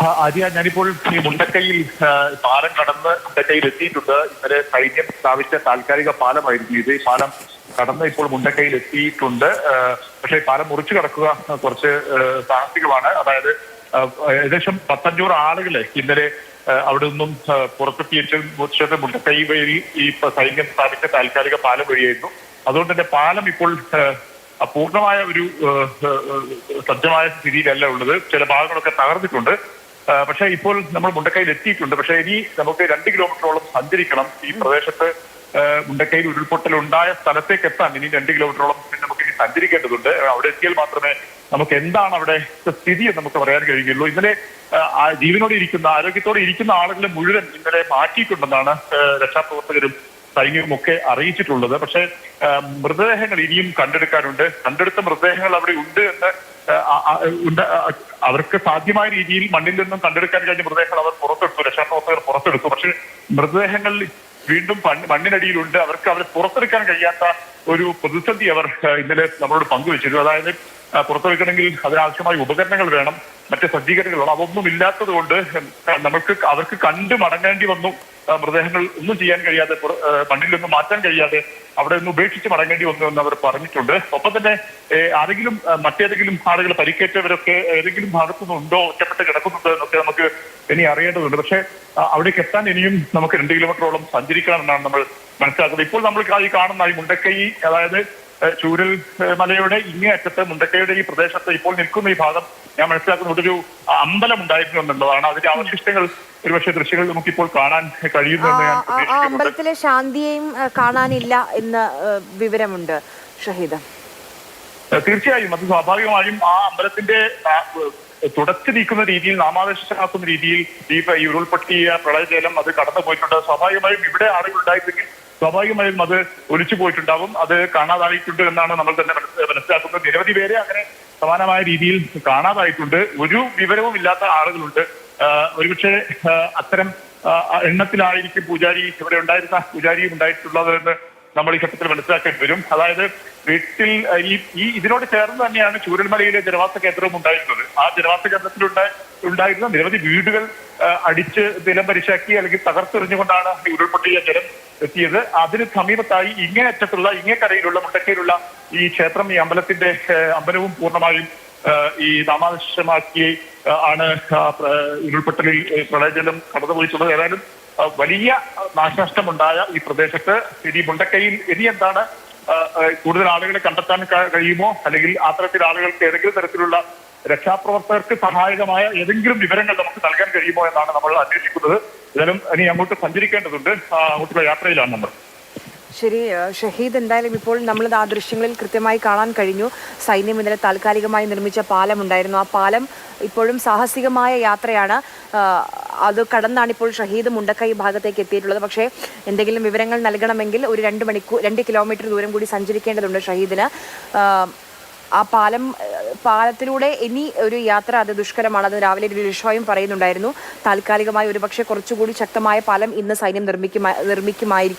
ആര്യ, ഞാനിപ്പോൾ ഈ മുണ്ടക്കയിൽ പാലം കടന്ന് മുണ്ടക്കയിൽ എത്തിയിട്ടുണ്ട്. ഇന്നലെ സൈന്യം സ്ഥാപിച്ച താൽക്കാലിക പാലമായിരുന്നു ഇത്. ഈ പാലം കടന്ന് ഇപ്പോൾ മുണ്ടക്കയിൽ എത്തിയിട്ടുണ്ട്. പക്ഷേ പാലം മുറിച്ചു കടക്കുക കുറച്ച് സാഹസികമാണ്. അതായത് ഏകദേശം 100-500 ആളുകളെ ഇന്നലെ അവിടെ നിന്നും പുറത്തെത്തിയിട്ട് മുണ്ടക്കൈ വഴി ഈ സൈന്യം സ്ഥാപിച്ച താൽക്കാലിക പാലം വഴിയായിരുന്നു. അതുകൊണ്ട് തന്നെ പാലം ഇപ്പോൾ പൂർണ്ണമായ ഒരു സജ്ജമായ സ്ഥിതിയിലല്ല ഉള്ളത്. ചില ഭാഗങ്ങളൊക്കെ തകർന്നിട്ടുണ്ട്. പക്ഷേ ഇപ്പോൾ നമ്മൾ മുണ്ടക്കൈയിൽ എത്തിയിട്ടുണ്ട്. പക്ഷേ ഇനി നമുക്ക് 2 കിലോമീറ്ററോളം സഞ്ചരിക്കണം. ഈ പ്രദേശത്ത് മുണ്ടക്കൈയിൽ ഉരുൾപൊട്ടൽ ഉണ്ടായ സ്ഥലത്തേക്ക് എത്താൻ ഇനി 2 കിലോമീറ്ററോളം നമുക്ക് ഇനി സഞ്ചരിക്കേണ്ടതുണ്ട്. അവിടെ എത്തിയാൽ മാത്രമേ നമുക്ക് എന്താണ് അവിടെ സ്ഥിതി എന്ന് നമുക്ക് പറയാൻ കഴിയുകയുള്ളൂ. ഇന്നലെ ജീവനോടെ ഇരിക്കുന്ന, ആരോഗ്യത്തോടെ ഇരിക്കുന്ന ആളുകളെ മുഴുവൻ ഇന്നലെ മാറ്റിയിട്ടുണ്ടെന്നാണ് രക്ഷാപ്രവർത്തകരും സൈന്യവും ഒക്കെ അറിയിച്ചിട്ടുള്ളത്. പക്ഷേ മൃതദേഹങ്ങൾ ഇനിയും കണ്ടെടുക്കാനുണ്ട്. കണ്ടെടുത്ത മൃതദേഹങ്ങൾ അവിടെ ഉണ്ട് എന്ന് അവർക്ക് സാധ്യമായ രീതിയിൽ മണ്ണിൽ നിന്നും കണ്ടെടുക്കാൻ കഴിഞ്ഞ മൃതദേഹങ്ങൾ അവർ പുറത്തെടുത്തു, രക്ഷാപ്രവർത്തകർ പുറത്തെടുത്തു. പക്ഷേ മൃതദേഹങ്ങൾ വീണ്ടും മണ്ണിനടിയിലുണ്ട്. അവർക്ക് അവരെ പുറത്തെടുക്കാൻ കഴിയാത്ത ഒരു പ്രതിസന്ധി അവർ ഇന്നലെ നമ്മളോട് പങ്കുവച്ചിരുന്നു. അതായത് പുറത്തെടുക്കണമെങ്കിൽ അതിനാവശ്യമായ ഉപകരണങ്ങൾ വേണം, മറ്റ് സജ്ജീകരണങ്ങൾ വേണം. അതൊന്നും ഇല്ലാത്തത് കൊണ്ട് അവർക്ക് കണ്ടു മടങ്ങേണ്ടി വന്നു. മൃതദേഹങ്ങൾ ഒന്നും ചെയ്യാൻ കഴിയാതെ, മണ്ണിൽ നിന്നും മാറ്റാൻ കഴിയാതെ അവിടെ നിന്ന് ഉപേക്ഷിച്ച് മടങ്ങേണ്ടി വന്നു എന്ന് അവർ പറഞ്ഞിട്ടുണ്ട്. ഒപ്പം തന്നെ മറ്റേതെങ്കിലും ആളുകൾ പരിക്കേറ്റവരൊക്കെ ഏതെങ്കിലും ഭാഗത്തുനിന്ന് ഉണ്ടോ, ഒറ്റപ്പെട്ട് കിടക്കുന്നുണ്ടോ എന്നൊക്കെ നമുക്ക് ഇനി അറിയേണ്ടതുണ്ട്. പക്ഷേ അവിടേക്ക് എത്താൻ ഇനിയും നമുക്ക് 2 കിലോമീറ്ററോളം സഞ്ചരിക്കണമെന്നാണ് നമ്മൾ മനസ്സിലാക്കുന്നത്. ഇപ്പോൾ നമ്മൾ ഈ കാണുന്ന ഈ മുണ്ടക്കൈ, അതായത് ചൂരൽ മലയുടെ ഇങ്ങേ അറ്റത്ത് മുണ്ടക്കയുടെ ഈ പ്രദേശത്ത് ഇപ്പോൾ നിൽക്കുന്ന ഈ ഭാഗം ഞാൻ മനസ്സിലാക്കുന്ന ഒരു അമ്പലം ഉണ്ടായിരുന്നു എന്നുള്ളതാണ്. അതിന്റെ അവശിഷ്ടങ്ങൾ ഒരുപക്ഷെ ദൃശ്യങ്ങൾ നമുക്കിപ്പോൾ കാണാൻ കഴിയുമെന്ന് ഞാൻ പ്രതീക്ഷിക്കുന്നു. അമ്പലത്തിലെ ശാന്തിയെയും കാണാനില്ല എന്ന് വിവരമുണ്ട് ഷഹീദ്. തീർച്ചയായും അത് സ്വാഭാവികമായും ആ അമ്പലത്തിന്റെ തുടച്ചു നീക്കുന്ന രീതിയിൽ, നാമാവശേഷമാക്കുന്ന രീതിയിൽ ഈ ഉരുൾപൊട്ടിയ പ്രളയജലം അത് കടന്നു പോയിട്ടുണ്ട്. സ്വാഭാവികമായും ഇവിടെ ആളുകൾ ഉണ്ടായിരുന്നെങ്കിൽ സ്വാഭാവികമായും അത് ഒലിച്ചു പോയിട്ടുണ്ടാവും, അത് കാണാതായിട്ടുണ്ട് എന്നാണ് നമ്മൾ തന്നെ മനസ്സിലാക്കുന്നത്. നിരവധി പേരെ അങ്ങനെ സമാനമായ രീതിയിൽ കാണാതായിട്ടുണ്ട്. ഒരു വിവരവും ഇല്ലാത്ത ആളുകളുണ്ട്. ഒരുപക്ഷെ അത്തരം എണ്ണത്തിലായിരിക്കും ഇവിടെ ഉണ്ടായിരുന്ന പൂജാരിയും ഉണ്ടായിട്ടുള്ളത് എന്ന് നമ്മൾ ഈ ഘട്ടത്തിൽ മനസ്സിലാക്കേണ്ടി വരും. അതായത് വീട്ടിൽ ഇതിനോട് ചേർന്ന് തന്നെയാണ് ചൂരൽമലയിലെ ജനവാസ കേന്ദ്രവും ഉണ്ടായിരുന്നത്. ആ ജനവാസ കേന്ദ്രത്തിൽ നിരവധി വീടുകൾ അടിച്ച് നിലംപരിശാക്കി അല്ലെങ്കിൽ തകർത്തെറിഞ്ഞുകൊണ്ടാണ് ഈ ഉരുൾപൊട്ടിയ ജലം എത്തിയത്. അതിന് സമീപത്തായി ഇങ്ങേക്കരയിലുള്ള മുണ്ടക്കയിലുള്ള ഈ ക്ഷേത്രം, ഈ അമ്പലവും പൂർണ്ണമായും ഈ നാമാവശേഷമാക്കി ആണ് ഉരുൾപൊട്ടലിൽ പ്രളയജലം കടന്നുപോയിട്ടുള്ളത്. ഏതായാലും വലിയ നാശനഷ്ടമുണ്ടായ ഈ പ്രദേശത്ത് ഇനി മുണ്ടക്കയിൽ ഇനി എന്താണ് കൂടുതൽ ആളുകളെ കണ്ടെത്താൻ കഴിയുമോ, അല്ലെങ്കിൽ അത്തരത്തിൽ ആളുകൾക്ക് ഏതെങ്കിലും തരത്തിലുള്ള രക്ഷാപ്രവർത്തകർക്ക് സഹായകമായ ഏതെങ്കിലും വിവരങ്ങൾ നമുക്ക് നൽകാൻ കഴിയുമോ എന്നാണ് നമ്മൾ അന്വേഷിക്കുന്നത്. ഏതായാലും ഇനി അങ്ങോട്ട് സഞ്ചരിക്കേണ്ടതുണ്ട്. അങ്ങോട്ടുള്ള യാത്രയിലാണ് നമ്മൾ. ശരി ഷഹീദ്, എന്തായാലും ഇപ്പോൾ നമ്മൾ ആ ദൃശ്യങ്ങളിൽ കൃത്യമായി കാണാൻ കഴിഞ്ഞു. സൈന്യം ഇന്നലെ താൽക്കാലികമായി നിർമ്മിച്ച പാലം ഉണ്ടായിരുന്നു. ആ പാലം ഇപ്പോഴും സാഹസികമായ യാത്രയാണ്. അത് കടന്നാണ് ഇപ്പോൾ ഷഹീദ് മുണ്ടക്കൈ ഭാഗത്തേക്ക് എത്തിയിട്ടുള്ളത്. പക്ഷേ എന്തെങ്കിലും വിവരങ്ങൾ നൽകണമെങ്കിൽ ഒരു 2 കിലോമീറ്റർ ദൂരം കൂടി സഞ്ചരിക്കേണ്ടതുണ്ട് ഷഹീദിന്. ആ പാലത്തിലൂടെ ഇനി ഒരു യാത്ര അത് ദുഷ്കരമാണ്. അത് രാവിലെ ലിഷോയും പറയുന്നുണ്ടായിരുന്നു. താൽക്കാലികമായി ഒരുപക്ഷെ കുറച്ചുകൂടി ശക്തമായ പാലം ഇന്ന് സൈന്യം നിർമ്മിക്കുമായിരിക്കും.